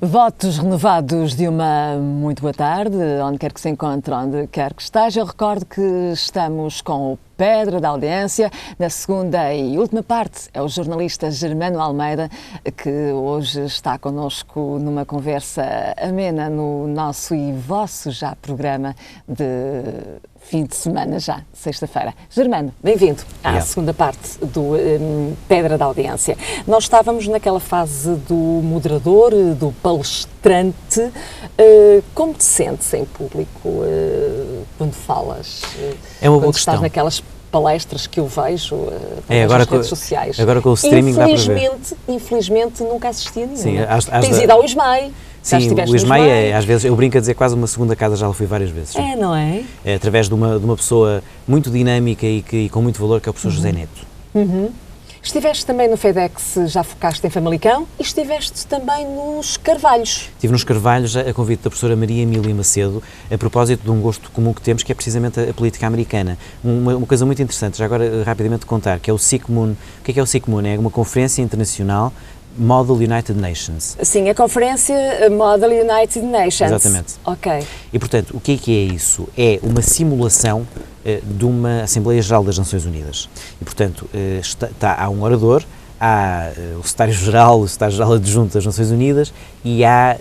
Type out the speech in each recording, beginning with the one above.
Votos renovados de uma muito boa tarde, onde quer que se encontre, onde quer que esteja. Eu recordo que estamos com o Pedra da Audiência. Na segunda e última parte é o jornalista Germano Almeida, que hoje está connosco numa conversa amena no nosso e vosso já programa de fim de semana, já, sexta-feira. Germano, bem-vindo à segunda parte do Pedra da Audiência. Nós estávamos naquela fase do moderador, do palestrante. Como te sentes em público quando falas? É uma boa quando questão. Estás naquelas palestras que eu vejo nas redes sociais. Agora com o streaming dá para ver. Infelizmente nunca assisti a nenhuma. Sim, Tens ido ao ISMAI. Sim, o ISMAI às vezes, eu brinco a dizer quase uma segunda casa, já lá fui várias vezes. É, não é? É através de uma pessoa muito dinâmica e com muito valor, que é o professor José Neto. Estiveste também no FedEx, já focaste em Famalicão, e estiveste também nos Carvalhos. Estive nos Carvalhos a convite da professora Maria Emília Macedo, a propósito de um gosto comum que temos, que é precisamente a política americana. Uma coisa muito interessante, já agora rapidamente contar, que é o SICMUN. O que é o SICMUN? É uma conferência internacional Model United Nations. Sim, a conferência Model United Nations. Exatamente. Ok. E, portanto, o que é isso? É uma simulação de uma Assembleia Geral das Nações Unidas. E, portanto, há um orador, há o secretário-geral adjunto das Nações Unidas e há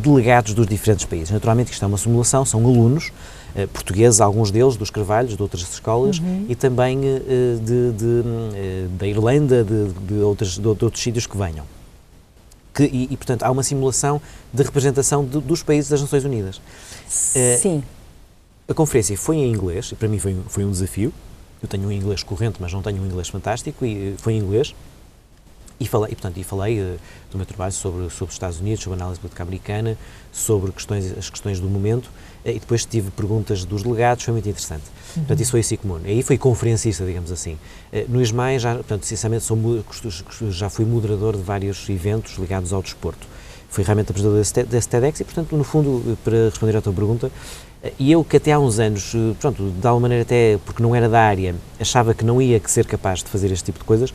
delegados dos diferentes países. Naturalmente, isto é uma simulação, são alunos portugueses, alguns deles dos Carvalhos, de outras escolas, e também da Irlanda, de outros sítios que venham. E, portanto, há uma simulação de representação dos países das Nações Unidas. Sim. A conferência foi em inglês, e para mim foi um desafio. Eu tenho um inglês corrente, mas não tenho um inglês fantástico, e foi em inglês. E falei do meu trabalho sobre os Estados Unidos, sobre a análise política americana, sobre as questões do momento, e depois tive perguntas dos delegados, foi muito interessante. Portanto, isso foi assim comum. Aí foi conferencista, digamos assim. No ISMAI, sinceramente, já fui moderador de vários eventos ligados ao desporto. Fui realmente apresentador desse TEDx e, portanto, no fundo, para responder à tua pergunta, e eu que até há uns anos, de alguma maneira até porque não era da área, achava que não ia ser capaz de fazer este tipo de coisas,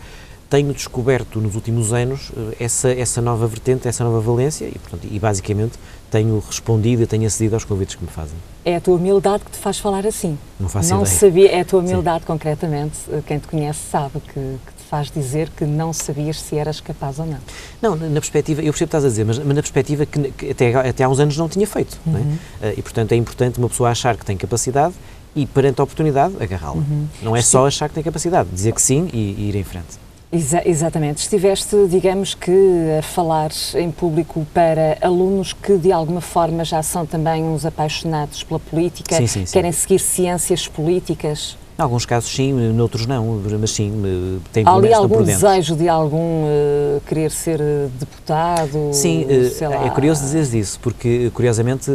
tenho descoberto nos últimos anos essa nova vertente, essa nova valência e basicamente tenho respondido e tenho acedido aos convites que me fazem. É a tua humildade que te faz falar assim. Não faço ideia. Sabia, é a tua humildade concretamente, quem te conhece sabe que te faz dizer que não sabias se eras capaz ou não. Não, na perspectiva, eu percebo o que estás a dizer, mas na perspectiva que até há uns anos não tinha feito. Não é? E portanto é importante uma pessoa achar que tem capacidade e perante a oportunidade agarrá-la. Não é só achar que tem capacidade, dizer que sim e ir em frente. Exatamente. Estiveste, digamos que, a falar em público para alunos que, de alguma forma, já são também uns apaixonados pela política, sim. querem seguir ciências políticas. Em alguns casos sim, noutros não, mas sim, tem Há ali algum por dentro. desejo de algum querer ser deputado? Sim, sei lá. É curioso dizeres isso, porque, curiosamente,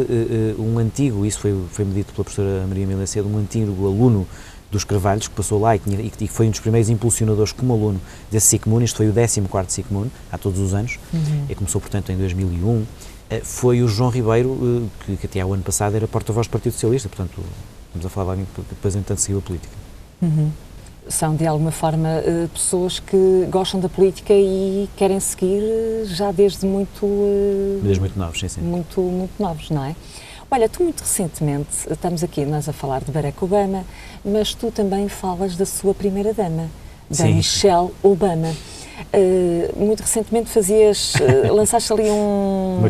um antigo, isso foi-me dito pela professora Maria Emília Macedo, um antigo aluno dos Carvalhos, que passou lá e foi um dos primeiros impulsionadores como aluno desse SICMUN, isto foi o 14º SICMUN, há todos os anos, e começou, portanto, em 2001, foi o João Ribeiro, que até ao ano passado era porta-voz do Partido Socialista, portanto, estamos a falar de alguém que depois, entanto, seguiu a política. São, de alguma forma, pessoas que gostam da política e querem seguir já desde muito... Desde muito novos, sim. Muito novos, não é? Olha, tu muito recentemente, estamos aqui nós a falar de Barack Obama, mas tu também falas da sua primeira-dama, da Michelle Obama. Muito recentemente lançaste ali uma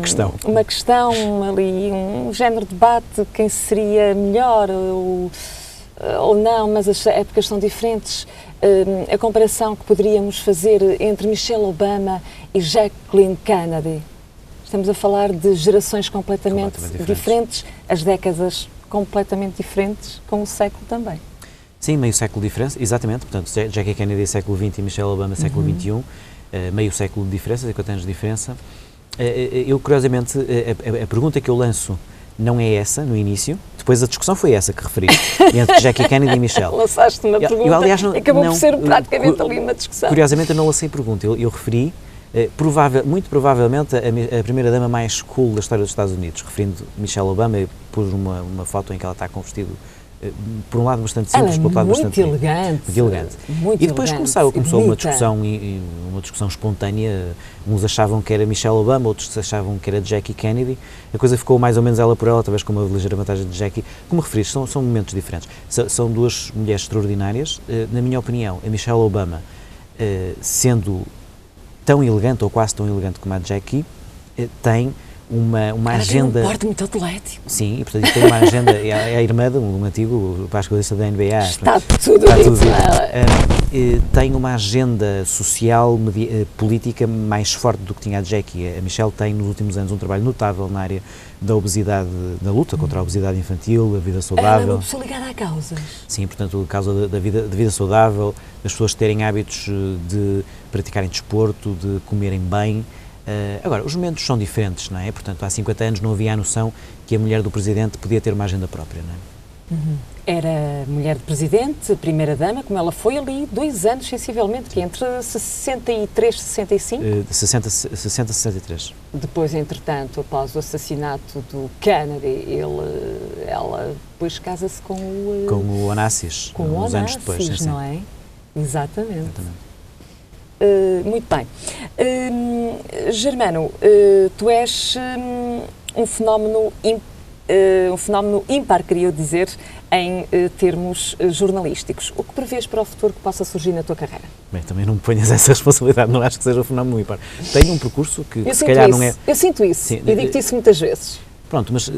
questão, ali um género de debate, quem seria melhor ou não, mas as épocas são diferentes. A comparação que poderíamos fazer entre Michelle Obama e Jacqueline Kennedy. Estamos a falar de gerações completamente diferentes, as décadas completamente diferentes, com o século também. Sim, meio século de diferença, exatamente. Portanto, Jackie Kennedy século XX e Michelle Obama século XXI, meio século de diferença, 50 anos de diferença. Eu, curiosamente, a pergunta que eu lanço não é essa, no início. Depois a discussão foi essa que referi, entre Jackie Kennedy e Michelle. Lançaste uma pergunta aliás, acabou por ser praticamente ali uma discussão. Curiosamente, eu não lancei pergunta, eu referi muito provavelmente a primeira-dama mais cool da história dos Estados Unidos, referindo Michelle Obama por uma foto em que ela está com um vestido por um lado bastante simples, por outro lado bastante elegante. Muito elegante. Muito e depois elegante, começou uma discussão espontânea. Uns achavam que era Michelle Obama, outros achavam que era Jackie Kennedy. A coisa ficou mais ou menos ela por ela, talvez com uma ligeira vantagem de Jackie. Como referiste, são momentos diferentes. São duas mulheres extraordinárias. Na minha opinião, a Michelle Obama, sendo tão elegante ou quase tão elegante como a Jackie, tem uma agenda... Tem um porte muito atlético. Sim, e portanto tem uma agenda, é a irmã de um antigo basqueteirista da NBA. Está tudo dito. Tem uma agenda social, política mais forte do que tinha a Jackie. A Michelle tem nos últimos anos um trabalho notável na área da obesidade, da luta contra a obesidade infantil, a vida saudável. Ela é uma pessoa ligada a causas. Sim, portanto, a causa da vida saudável, das pessoas terem hábitos de praticarem desporto, de comerem bem. Agora, os momentos são diferentes, não é? Portanto, há 50 anos não havia a noção que a mulher do presidente podia ter uma agenda própria, não é? Uhum. Era mulher de presidente, primeira-dama, como ela foi ali 2 anos, sensivelmente, que entre 63 e 65? 63. Depois, entretanto, após o assassinato do Kennedy, ela depois casa-se com o Onassis, uns anos depois. Sim, não é? Exatamente. Muito bem. Germano, tu és um fenómeno ímpar, queria dizer, em termos jornalísticos. O que prevês para o futuro que possa surgir na tua carreira? Bem, também não me ponhas essa responsabilidade, não acho que seja um fenómeno ímpar. Tenho um percurso que se calhar não é... Eu sinto isso, sim, e digo-te isso muitas vezes. Pronto, mas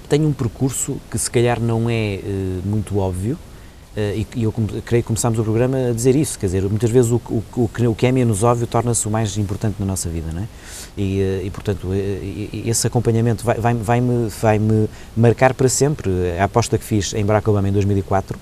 tenho um percurso que se calhar não é muito óbvio, e eu creio que começámos o programa a dizer isso, quer dizer, muitas vezes o que é menos óbvio torna-se o mais importante na nossa vida, não é? E portanto, esse acompanhamento vai-me marcar para sempre. A aposta que fiz em Barack Obama em 2004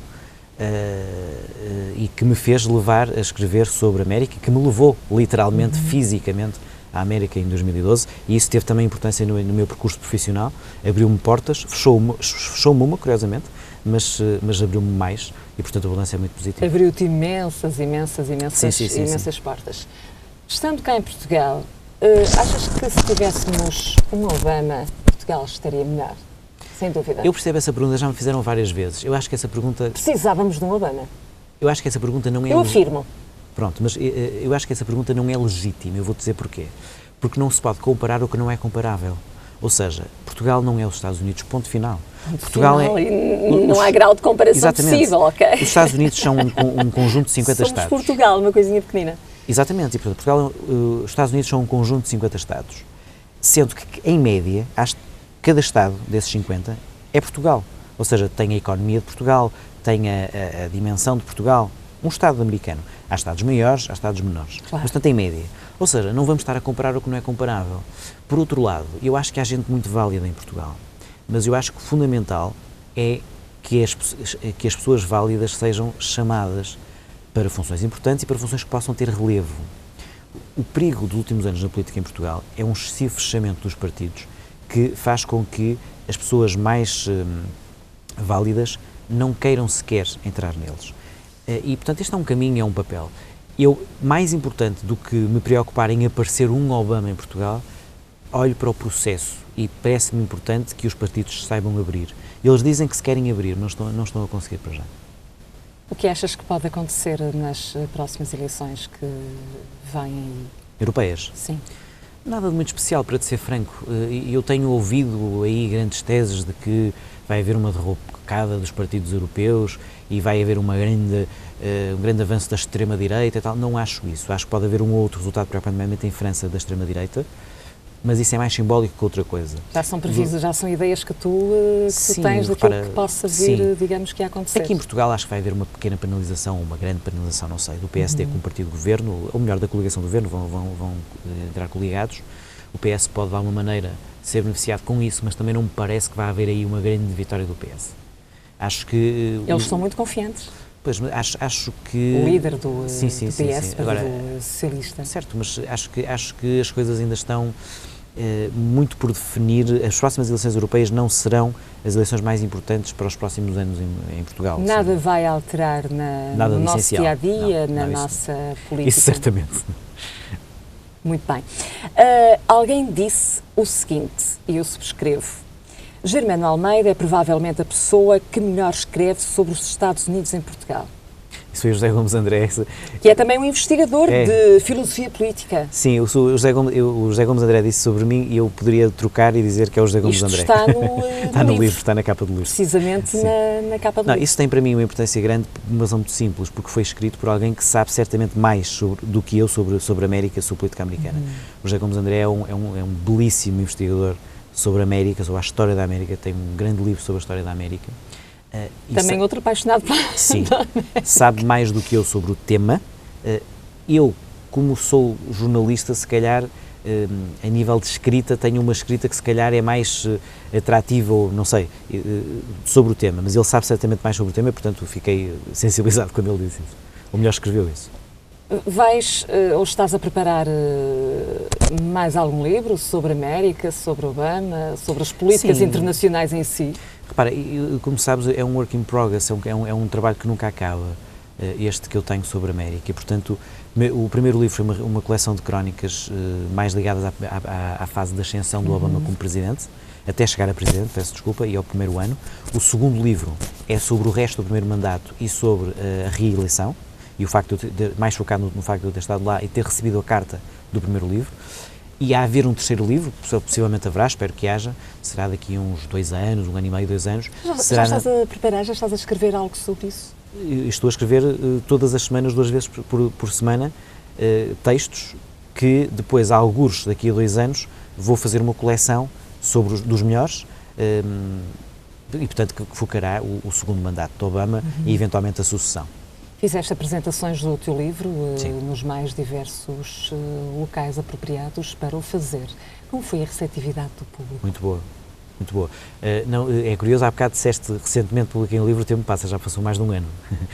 e que me fez levar a escrever sobre a América, que me levou literalmente, fisicamente, à América em 2012, e isso teve também importância no meu percurso profissional, abriu-me portas, fechou-me uma, curiosamente, mas abriu-me mais, e portanto o balanço é muito positivo. Abriu-te imensas sim. portas. Estando cá em Portugal, achas que se tivéssemos um Obama, Portugal estaria melhor? Sem dúvida. Eu percebo essa pergunta, já me fizeram várias vezes. Eu acho que essa pergunta... Precisávamos de um Obama. Eu acho que essa pergunta não é... Eu afirmo. Pronto, mas eu acho que essa pergunta não é legítima, eu vou dizer porquê. Porque não se pode comparar o que não é comparável. Ou seja, Portugal não é os Estados Unidos, ponto final. Portugal não há grau de comparação possível, ok? Os Estados Unidos são um conjunto de 50 Estados. Somos Portugal, uma coisinha pequenina. Exatamente, e portanto, os Estados Unidos são um conjunto de 50 Estados, sendo que, em média, cada Estado desses 50 é Portugal. Ou seja, tem a economia de Portugal, tem a dimensão de Portugal. Um Estado americano. Há Estados maiores, há Estados menores. Claro. Mas, portanto, em média. Ou seja, não vamos estar a comparar o que não é comparável. Por outro lado, eu acho que há gente muito válida em Portugal, mas eu acho que o fundamental é que as pessoas válidas sejam chamadas para funções importantes e para funções que possam ter relevo. O perigo dos últimos anos na política em Portugal é um excessivo fechamento dos partidos que faz com que as pessoas mais válidas não queiram sequer entrar neles. E, portanto, este é um caminho, é um papel. Mais importante do que me preocupar em aparecer um Obama em Portugal, olho para o processo e parece-me importante que os partidos se saibam abrir. Eles dizem que se querem abrir, mas não estão a conseguir para já. O que achas que pode acontecer nas próximas eleições que vêm aí? Europeias? Sim. Nada de muito especial, para te ser franco. Eu tenho ouvido aí grandes teses de que vai haver uma derrocada dos partidos europeus e vai haver um grande avanço da extrema-direita e tal. Não acho isso. Acho que pode haver um outro resultado, preocupantemente em França, da extrema-direita, mas isso é mais simbólico que outra coisa. Já são previsas, já são ideias que tu tens daquilo que possa vir, digamos, que a acontecer. Aqui em Portugal acho que vai haver uma pequena penalização, uma grande penalização, não sei, do PSD como partido de governo, ou melhor, da coligação do governo, vão entrar coligados. O PS pode, de alguma maneira, ser beneficiado com isso, mas também não me parece que vai haver aí uma grande vitória do PS. Acho que... Eles são muito confiantes. Pois, acho que... O líder do PS, agora, do socialista. Certo, mas acho que as coisas ainda estão muito por definir. As próximas eleições europeias não serão as eleições mais importantes para os próximos anos em Portugal. Nada vai alterar no nosso dia-a-dia, na nossa política. Isso certamente. Muito bem. Alguém disse o seguinte, e eu subscrevo: Germano Almeida é provavelmente a pessoa que melhor escreve sobre os Estados Unidos em Portugal. Isso foi o José Gomes André. Que é também um investigador de filosofia política. Sim, o José Gomes André disse sobre mim e eu poderia trocar e dizer que é o José Gomes André. Está no livro, está na capa do livro. Precisamente na capa do livro. Isso tem para mim uma importância grande por uma razão muito simples, porque foi escrito por alguém que sabe certamente mais do que eu sobre a América, sobre a política americana. O José Gomes André é um belíssimo investigador sobre a América, sobre a história da América, tem um grande livro sobre a história da América. Também outro apaixonado por Sim, sabe mais do que eu sobre o tema. Eu, como sou jornalista, se calhar, a nível de escrita, tenho uma escrita que se calhar é mais atrativa, ou não sei, sobre o tema, mas ele sabe certamente mais sobre o tema, portanto fiquei sensibilizado quando ele disse isso. Ou melhor, escreveu isso. Vais ou estás a preparar mais algum livro sobre a América, sobre Obama, sobre as políticas internacionais em si? Repara, como sabes, é um work in progress, é um trabalho que nunca acaba, este que eu tenho sobre a América, e portanto o primeiro livro foi uma coleção de crónicas mais ligadas à fase da ascensão do Obama como presidente, até chegar a presidente, peço desculpa, e ao primeiro ano. O segundo livro é sobre o resto do primeiro mandato e sobre a reeleição, e o facto de mais focado no facto de eu ter estado lá e ter recebido a carta do primeiro livro. E há haver um terceiro livro, possivelmente haverá, espero que haja, será daqui a uns 2 anos, 1 ano e meio, 2 anos. Já estás a preparar, já estás a escrever algo sobre isso? Estou a escrever todas as semanas, 2 vezes por semana, textos que depois, a algures daqui a 2 anos, vou fazer uma coleção sobre dos melhores e, portanto, que focará o segundo mandato de Obama e, eventualmente, a sucessão. Fizeste apresentações do teu livro Sim. nos mais diversos locais apropriados para o fazer. Como foi a receptividade do público? Muito boa, muito boa. Não, é curioso, há bocado disseste recentemente publiquei um livro, o tempo passa, já passou mais de 1 ano.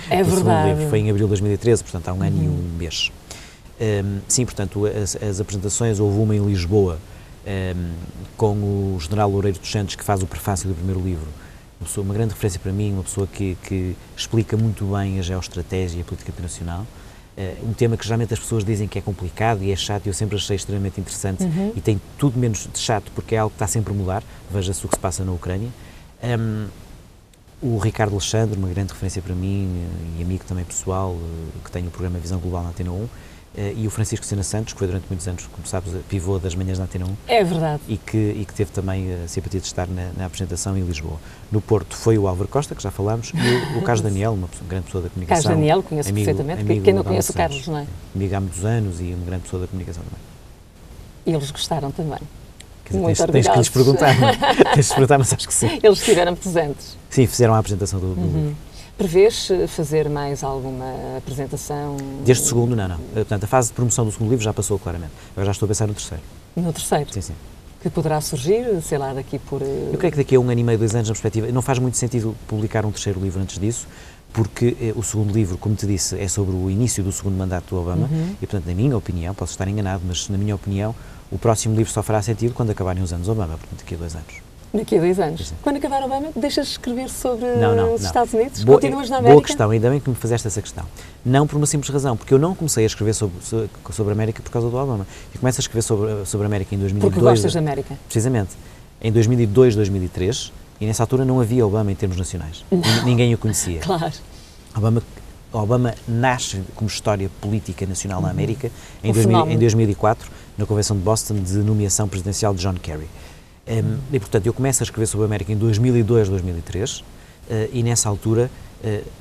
É verdade. Livro. Foi em abril de 2013, portanto há 1 ano e 1 mês. Sim, portanto, as apresentações, houve uma em Lisboa com o General Loureiro dos Santos, que faz o prefácio do primeiro livro. Uma grande referência para mim, uma pessoa que explica muito bem a geoestratégia e a política internacional. Um tema que geralmente as pessoas dizem que é complicado e é chato, e eu sempre achei extremamente interessante e tem tudo menos de chato, porque é algo que está sempre a mudar. Veja-se o que se passa na Ucrânia. O Ricardo Alexandre, uma grande referência para mim e amigo também pessoal, que tem o programa Visão Global na Antena 1. E o Francisco Sena Santos, que foi durante muitos anos, como sabes, pivô das manhãs na Antena 1. É verdade. E que teve também a simpatia de estar na apresentação em Lisboa. No Porto foi o Álvaro Costa, que já falámos, e o Carlos Daniel, uma grande pessoa da comunicação. Carlos Daniel, conheço perfeitamente, quem não conhece o Carlos, não é? Amigo há muitos anos e uma grande pessoa da comunicação também. E eles gostaram também. Quer dizer, tens que lhes perguntar, tens de perguntar, mas acho que sim. Eles estiveram presentes. Sim, fizeram a apresentação do livro. Prevês fazer mais alguma apresentação? Deste segundo, não. Portanto, a fase de promoção do segundo livro já passou claramente. Agora já estou a pensar no terceiro. No terceiro? Sim. Que poderá surgir, sei lá, daqui por... Eu creio que daqui a 1 ano e meio, 2 anos, na perspectiva, não faz muito sentido publicar um terceiro livro antes disso, porque o segundo livro, como te disse, é sobre o início do segundo mandato do Obama, e, portanto, na minha opinião, posso estar enganado, mas na minha opinião, o próximo livro só fará sentido quando acabarem os anos Obama, portanto, daqui a 2 anos. Daqui a 2 anos. Sim. Quando acabar Obama, deixas de escrever sobre não. os Estados Unidos? Continuas na América? Boa questão, ainda bem que me fizeste essa questão. Não por uma simples razão, porque eu não comecei a escrever sobre a América por causa do Obama. Eu começo a escrever sobre a América em 2002. Porque gostas da América? Precisamente. Em 2002, 2003, e nessa altura não havia Obama em termos nacionais. Ninguém o conhecia. Claro. Obama nasce como história política nacional na América em 2004, na Convenção de Boston, de nomeação presidencial de John Kerry. E, portanto, eu começo a escrever sobre a América em 2002, 2003, e nessa altura,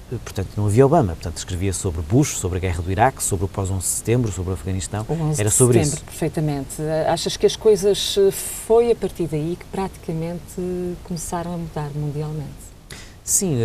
portanto, não havia Obama. Portanto, escrevia sobre Bush, sobre a guerra do Iraque, sobre o pós-11 de setembro, sobre o Afeganistão. Era sobre isso. 11 de setembro, perfeitamente. Achas que as coisas foi a partir daí que praticamente começaram a mudar mundialmente? Sim,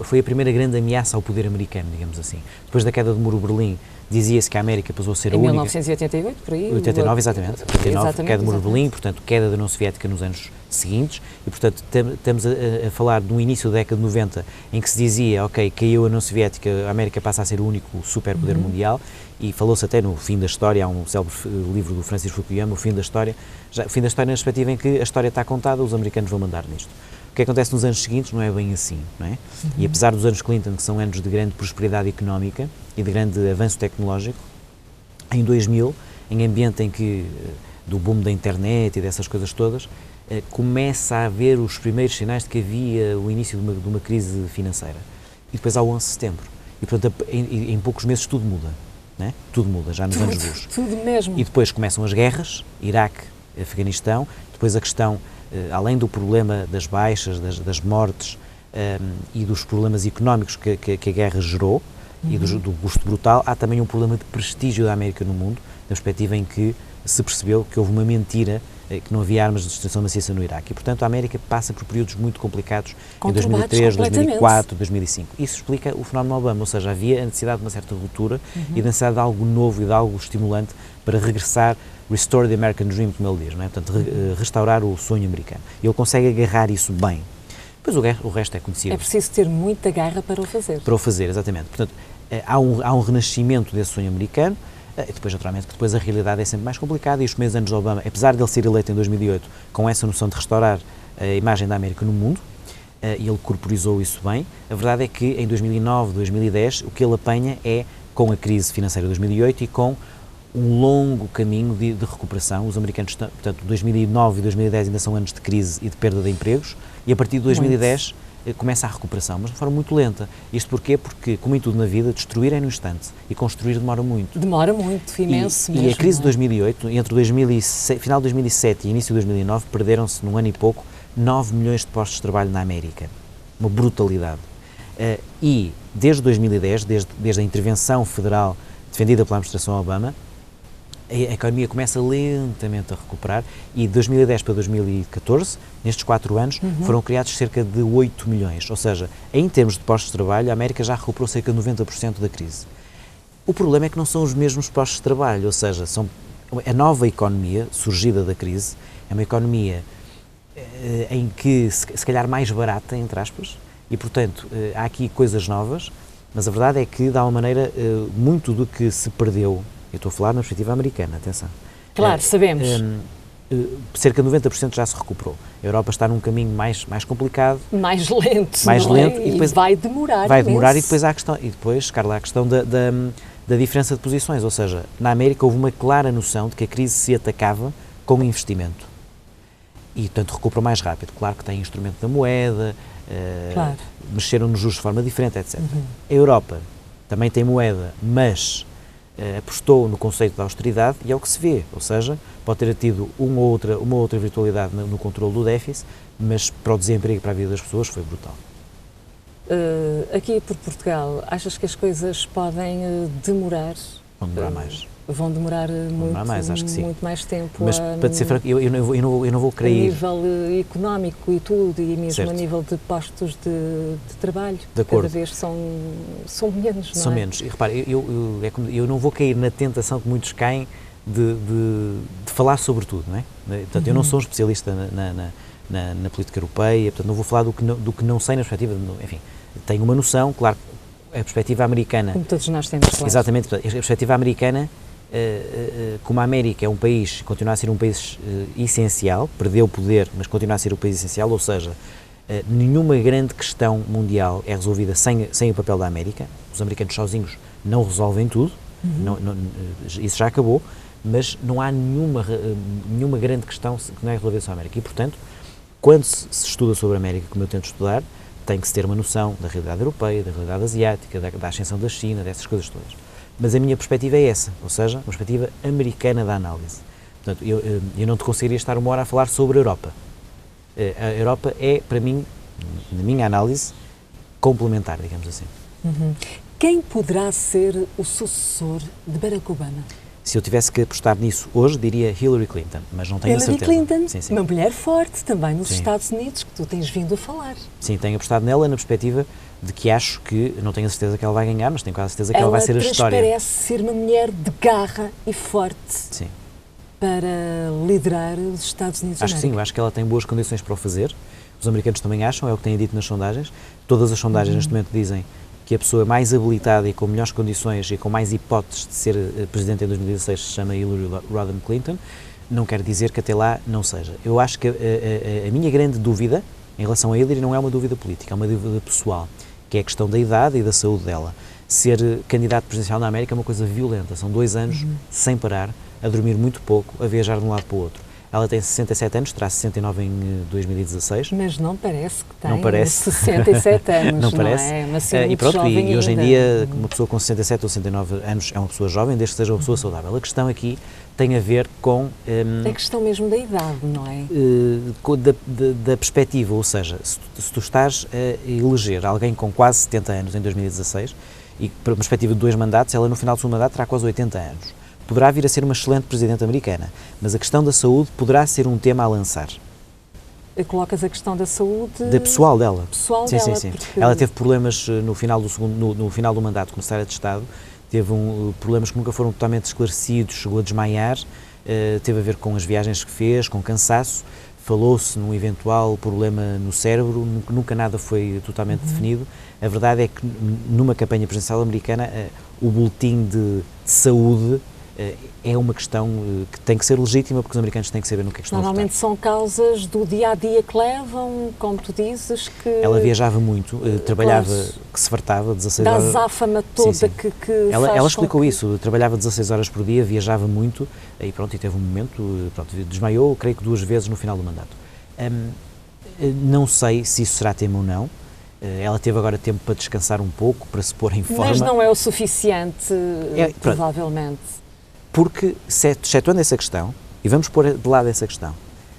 foi a primeira grande ameaça ao poder americano, digamos assim. Depois da queda do Muro de Berlim, dizia-se que a América passou a ser a única... Em 1988, por aí? 89, exatamente. 89, queda do Muro de Berlim, portanto, queda da União Soviética nos anos seguintes, e, portanto, estamos a falar de um início da década de 90, em que se dizia, ok, caiu a União Soviética, a América passa a ser o único superpoder mundial, e falou-se até no fim da história, há um célebre livro do Francis Fukuyama, o fim da história na perspectiva em que a história está contada, os americanos vão mandar nisto. O que acontece nos anos seguintes não é bem assim, não é? E apesar dos anos Clinton, que são anos de grande prosperidade económica e de grande avanço tecnológico, em 2000, em ambiente em que do boom da internet e dessas coisas todas, começa a haver os primeiros sinais de que havia o início de uma crise financeira. E depois há o 11 de setembro. E, portanto, em poucos meses tudo muda. Né? Tudo muda, já nos anos luz. Tudo mesmo. E depois começam as guerras, Iraque, Afeganistão, depois a questão, além do problema das baixas, das mortes e dos problemas económicos que a guerra gerou, e do custo brutal, há também um problema de prestígio da América no mundo, na perspectiva em que se percebeu que houve uma mentira, que não havia armas de destruição maciça no Iraque. E, portanto, a América passa por períodos muito complicados em 2003, 2004, 2005. Isso explica o fenómeno Obama, ou seja, havia a necessidade de uma certa ruptura e a necessidade de algo novo e de algo estimulante para regressar, restore the American Dream, como ele diz, não é? Portanto, restaurar o sonho americano. E ele consegue agarrar isso bem. Depois o resto é conhecido. É preciso ter muita garra para o fazer. Para o fazer, exatamente. Portanto, há um renascimento desse sonho americano. E depois, naturalmente, que depois a realidade é sempre mais complicada e os primeiros anos de Obama, apesar de ele ser eleito em 2008 com essa noção de restaurar a imagem da América no mundo, e ele corporizou isso bem, a verdade é que em 2009, 2010, o que ele apanha é, com a crise financeira de 2008 e com um longo caminho de recuperação. Os americanos, portanto, 2009 e 2010 ainda são anos de crise e de perda de empregos, e a partir de 2010 começa a recuperação, mas de forma muito lenta. Isto porquê? Porque, como em tudo na vida, destruir é no instante e construir demora muito. Demora muito, imenso mesmo. E a crise de 2008, entre final de 2007 e início de 2009, perderam-se, num ano e pouco, 9 milhões de postos de trabalho na América. Uma brutalidade. E, desde 2010, desde a intervenção federal defendida pela administração Obama, a economia começa lentamente a recuperar e de 2010 para 2014, nestes 4 anos, foram criados cerca de 8 milhões. Ou seja, em termos de postos de trabalho, a América já recuperou cerca de 90% da crise. O problema é que não são os mesmos postos de trabalho, ou seja, a nova economia surgida da crise é uma economia em que, se calhar, mais barata, entre aspas, e, portanto, há aqui coisas novas, mas a verdade é que, de alguma maneira, muito do que se perdeu. Eu estou a falar na perspectiva americana, atenção. Claro, sabemos. Cerca de 90% já se recuperou. A Europa está num caminho mais complicado. Mais lento. E depois vai demorar. Vai demorar e depois há a questão, Carla, a questão da diferença de posições. Ou seja, na América houve uma clara noção de que a crise se atacava com investimento. E, portanto, recupera mais rápido. Claro que tem instrumento da moeda, claro. Mexeram nos juros de forma diferente, etc. A Europa também tem moeda, mas apostou no conceito da austeridade e é o que se vê, ou seja, pode ter tido uma outra virtualidade no controle do déficit, mas para o desemprego e para a vida das pessoas foi brutal. Aqui por Portugal, achas que as coisas podem demorar? Vão demorar mais. Vão demorar mais, acho que sim. muito mais tempo. Mas, para te ser franco, eu não vou querer... A nível económico e tudo, e mesmo certo. A nível de postos de trabalho, de acordo. Cada vez são menos, não é? São menos. E repare, eu não vou cair na tentação que muitos caem de falar sobre tudo, não é? Portanto, eu não sou um especialista na política europeia, portanto, não vou falar do que não sei na perspectiva, enfim, tenho uma noção, claro, a perspectiva americana... Como todos nós temos, claro. Exatamente, a perspectiva americana, como a América é um país, continua a ser um país essencial, perdeu poder, mas continua a ser um país essencial, ou seja, nenhuma grande questão mundial é resolvida sem o papel da América. Os americanos sozinhos não resolvem tudo, isso já acabou, mas não há nenhuma grande questão que não é resolvida só a América. E, portanto, quando se estuda sobre a América, como eu tento estudar, tem que se ter uma noção da realidade europeia, da realidade asiática, da ascensão da China, dessas coisas todas. Mas a minha perspectiva é essa, ou seja, uma perspectiva americana da análise. Portanto, eu não te conseguiria estar uma hora a falar sobre a Europa. A Europa é, para mim, na minha análise, complementar, digamos assim. Quem poderá ser o sucessor de Barack Obama? Se eu tivesse que apostar nisso hoje, diria Hillary Clinton, mas não tenho a certeza. Hillary Clinton, sim. Uma mulher forte também nos Sim. Estados Unidos, que tu tens vindo a falar. Sim, tenho apostado nela na perspectiva de que acho que, não tenho a certeza que ela vai ganhar, mas tenho quase a certeza que ela vai ser a história. Ela parece ser uma mulher de garra e forte. Sim. Para liderar os Estados Unidos da Acho que América. sim, eu acho que ela tem boas condições para o fazer. Os americanos também acham, é o que têm dito nas sondagens. Todas as sondagens neste momento dizem que a pessoa mais habilitada e com melhores condições e com mais hipóteses de ser presidente em 2016 se chama Hillary Rodham Clinton. Não quer dizer que até lá não seja. Eu acho que a minha grande dúvida em relação a Hillary não é uma dúvida política, é uma dúvida pessoal, que é a questão da idade e da saúde dela. ser candidato presidencial na América é uma coisa violenta. São 2 anos sem parar, a dormir muito pouco, a viajar de um lado para o outro. Ela tem 67 anos, terá 69 em 2016. Mas não parece que tem não parece. 67 anos, não parece. É? Uma senhora e pronto, jovem e hoje em ainda. dia, uma pessoa com 67 ou 69 anos é uma pessoa jovem, desde que seja uma pessoa saudável. A questão aqui tem a ver com... É questão mesmo da idade, não é? Da perspectiva, ou seja, se tu estás a eleger alguém com quase 70 anos em 2016, e para uma perspectiva de 2 mandatos, ela no final do segundo mandato terá quase 80 anos. Poderá vir a ser uma excelente Presidente americana, mas a questão da saúde poderá ser um tema a lançar. Colocas a questão da saúde... Da pessoal dela. Sim. Porque... Ela teve problemas no final do mandato como Secretária de Estado, teve problemas que nunca foram totalmente esclarecidos, chegou a desmaiar, teve a ver com as viagens que fez, com cansaço, falou-se num eventual problema no cérebro, nunca nada foi totalmente definido. A verdade é que numa campanha presidencial americana o boletim de saúde é uma questão que tem que ser legítima, porque os americanos têm que saber no que é que estão a votar. Normalmente são causas do dia-a-dia que levam, como tu dizes, que... Ela viajava muito, trabalhava, que se fartava, 16 horas... Da azáfama toda sim. que ela explicou isso, trabalhava 16 horas por dia, viajava muito, e pronto, e teve um momento, pronto, desmaiou, creio que 2 vezes no final do mandato. Não sei se isso será tema ou não. Ela teve agora tempo para descansar um pouco, para se pôr em forma. Mas não é o suficiente, provavelmente. Porque, excetuando essa questão, e vamos pôr de lado essa questão,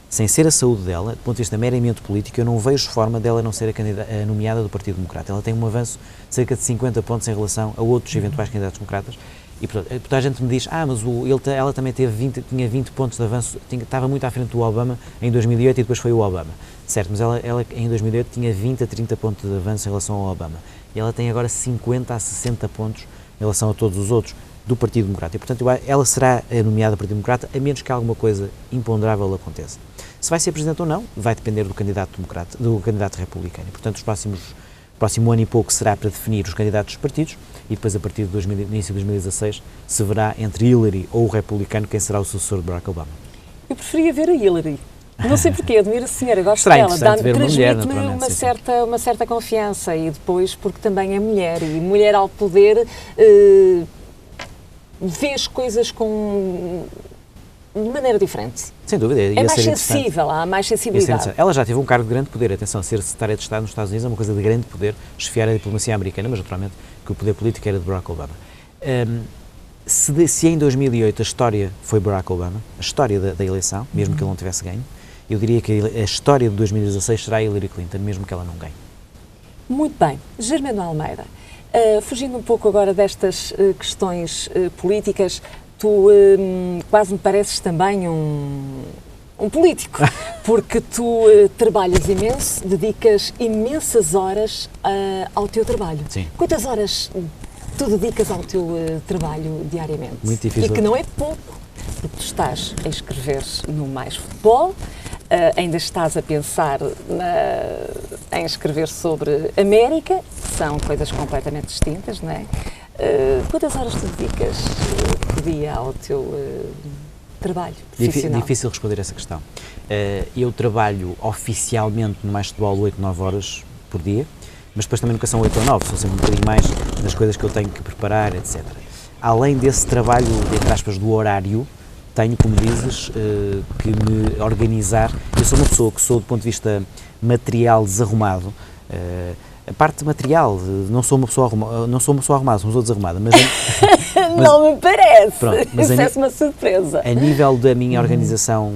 sem ser a saúde dela, do ponto de vista meramente político, eu não vejo forma dela não ser a nomeada do Partido Democrata. Ela tem um avanço de cerca de 50 pontos em relação a outros eventuais candidatos democratas. E portanto, a gente me diz, mas ela também tinha 20 pontos de avanço, estava muito à frente do Obama em 2008 e depois foi o Obama. Certo, mas ela em 2008 tinha 20 a 30 pontos de avanço em relação ao Obama. E ela tem agora 50 a 60 pontos em relação a todos os outros do Partido Democrata. E, portanto, ela será nomeada Partido Democrata, a menos que alguma coisa imponderável aconteça. Se vai ser Presidente ou não, vai depender do candidato democrata, do candidato republicano. E, portanto, próximo ano e pouco será para definir os candidatos dos partidos e depois, a partir do início de 2016, se verá entre Hillary ou o republicano quem será o sucessor de Barack Obama. Eu preferia ver a Hillary. Não sei porquê, admiro a senhora, gosto será dela, transmite-me uma certa confiança, e depois porque também é mulher, e mulher ao poder vê as coisas de maneira diferente. Sem dúvida. É mais sensível, há mais sensibilidade. Ela já teve um cargo de grande poder. Atenção, ser secretária de Estado nos Estados Unidos é uma coisa de grande poder, chefiar a diplomacia americana, mas naturalmente que o poder político era de Barack Obama. Se em 2008 a história foi Barack Obama, a história da eleição, mesmo que ele não tivesse ganho, eu diria que a história de 2016 será Hillary Clinton, mesmo que ela não ganhe. Muito bem. Germano Almeida, fugindo um pouco agora destas questões políticas, tu quase me pareces também um político, porque tu trabalhas imenso, dedicas imensas horas ao teu trabalho. Sim. Quantas horas tu dedicas ao teu trabalho diariamente? Muito difícil. E que não é pouco, porque tu estás a escrever no Mais Futebol, ainda estás a pensar em escrever sobre América, que são coisas completamente distintas, não é? Quantas horas tu dedicas por dia ao teu trabalho profissional? Difícil responder essa questão. Eu trabalho oficialmente no Mais Futebol 8, 9 horas por dia, mas depois também nunca são 8 ou 9, são sempre um bocadinho mais nas coisas que eu tenho que preparar, etc. Além desse trabalho, entre aspas, do horário, tenho, como dizes, que me organizar. Eu sou uma pessoa que sou, do ponto de vista material, desarrumado. A parte material, não sou uma pessoa arrumada, sou uma pessoa desarrumada, mas não me parece. Pronto, mas isso é uma surpresa. A nível da minha organização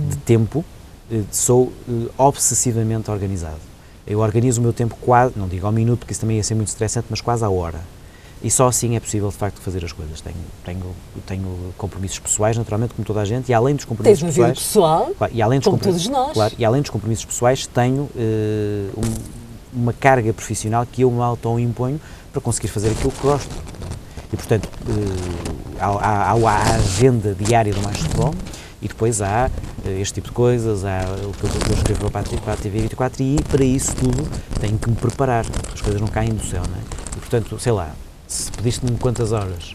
de tempo, sou obsessivamente organizado. Eu organizo o meu tempo quase, não digo ao minuto, porque isso também ia ser muito estressante, mas quase à hora. E só assim é possível, de facto, fazer as coisas. Tenho compromissos pessoais, naturalmente, como toda a gente, e além dos compromissos pessoais... Tens uma vida pessoal, claro, e além dos como todos nós. Claro, e além dos compromissos pessoais, tenho uma carga profissional que eu me auto-imponho para conseguir fazer aquilo que gosto. E, portanto, há a agenda diária do Mais Futebol, e depois há este tipo de coisas, há o que eu escrevo para a TV 24, e para isso tudo tenho que me preparar, as coisas não caem do céu, não é? E, portanto, sei lá, se pediste-me quantas horas?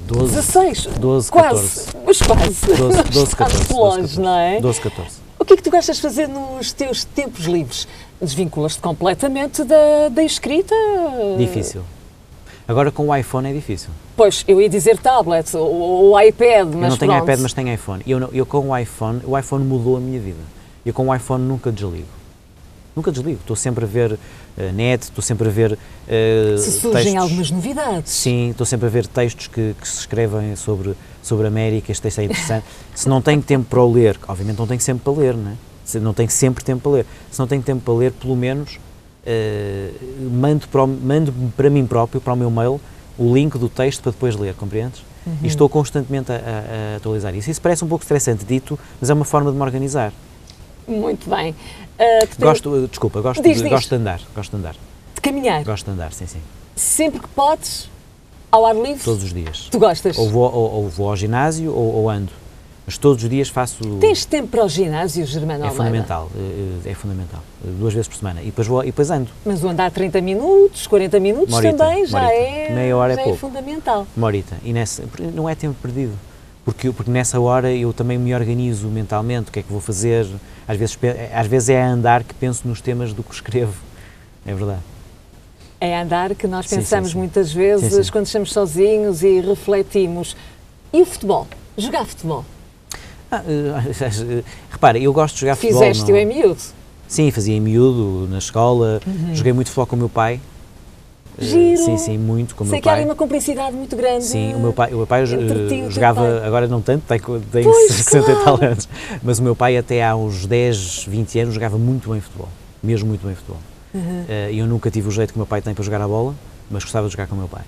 12, 16, 12, quase, 14. mas quase. 12, 14. Longe, não é? 12, 14. O que é que tu gostas de fazer nos teus tempos livres? Desvinculas-te completamente da escrita? Difícil. Agora com o iPhone é difícil. Pois, eu ia dizer tablet ou iPad, mas Eu não tenho pronto. iPad, mas tenho iPhone. Eu com o iPhone mudou a minha vida. Eu com o iPhone nunca desligo. Nunca desligo. Estou sempre a ver net, estou sempre a ver Se surgem textos. algumas novidades. Sim, estou sempre a ver textos que se escrevem sobre a América, este texto é interessante. Se não tenho tempo para o ler, obviamente não tenho sempre para ler, não é? Se não tenho sempre tempo para ler. Se não tenho tempo para ler, pelo menos mando para mim próprio, para o meu mail, o link do texto para depois ler, compreendes? E estou constantemente a atualizar isso. Isso parece um pouco estressante dito, mas é uma forma de me organizar. Muito bem. Gosto de andar. De caminhar. Gosto de andar, sim. Sempre que podes, ao ar livre? Todos os dias. Tu gostas? Ou vou ao ginásio ou ando. Mas todos os dias faço... Tens tempo para o ginásio, Germano Almeida? É fundamental. 2 vezes por semana. E depois ando. Mas o andar 30 minutos, 40 minutos também já é... Meia hora é pouco. Fundamental. Uma horita. E não é tempo perdido. Porque nessa hora eu também me organizo mentalmente, o que é que vou fazer. Às vezes é a andar que penso nos temas do que escrevo. É verdade. É andar que nós pensamos sim. muitas vezes Sim. quando estamos sozinhos e refletimos. E o futebol? Jogar futebol? Repara, eu gosto de jogar futebol. Fizeste-o em miúdo? Sim, fazia em miúdo, na escola. Joguei muito futebol com o meu pai. Giro! Sim, muito com o meu pai. Sei que há ali uma cumplicidade muito grande. Sim, o meu pai jogava, pai. Agora não tanto, tem Pois, 60 e tal claro. anos, mas o meu pai até há uns 10, 20 anos jogava muito bem futebol, mesmo muito bem futebol. Eu nunca tive o jeito que o meu pai tem para jogar a bola, mas gostava de jogar com o meu pai.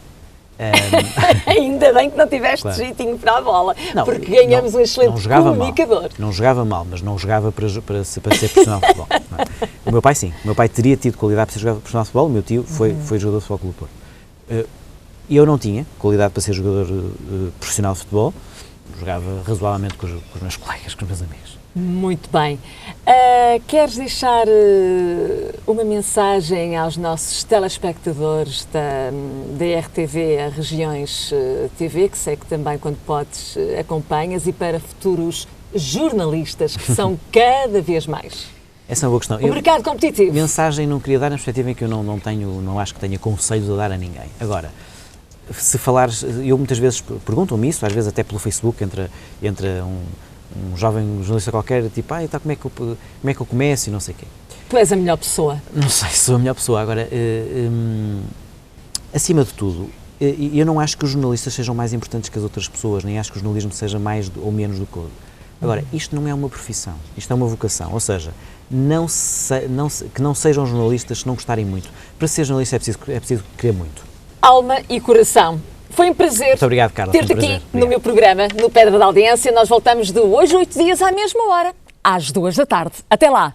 Ainda bem que não tiveste Claro. jeitinho para a bola, Não, porque ganhamos um excelente comunicador. Não jogava mal, mas não jogava para ser profissional de futebol. Não é? O meu pai sim, o meu pai teria tido qualidade para ser jogador profissional de futebol, o meu tio foi jogador de futebol Clube do Porto. Eu não tinha qualidade para ser jogador profissional de futebol, jogava razoavelmente com os meus colegas, com os meus amigos. Muito bem. Queres deixar uma mensagem aos nossos telespectadores da RTV, a Regiões TV, que sei que também, quando podes, acompanhas, e para futuros jornalistas, que são cada vez mais? Essa é uma boa questão. O mercado competitivo. Mensagem não queria dar na perspectiva em que eu não acho que tenha conselhos a dar a ninguém. Agora, se falares, eu muitas vezes perguntam-me isso, às vezes até pelo Facebook, entra um jovem jornalista qualquer, tipo, então como é que eu começo e não sei o quê. Tu és a melhor pessoa. Não sei se sou a melhor pessoa. Agora, acima de tudo, eu não acho que os jornalistas sejam mais importantes que as outras pessoas, nem acho que o jornalismo seja mais ou menos do que o outro. Agora, isto não é uma profissão, isto é uma vocação, ou seja, que não sejam jornalistas se não gostarem muito. Para ser jornalista é preciso querer muito. Alma e coração. Foi um prazer Muito obrigado, Carla. ter-te aqui no meu programa, no Pedra da Audiência. Nós voltamos de hoje, 8 dias, à mesma hora, às 2 da tarde. Até lá!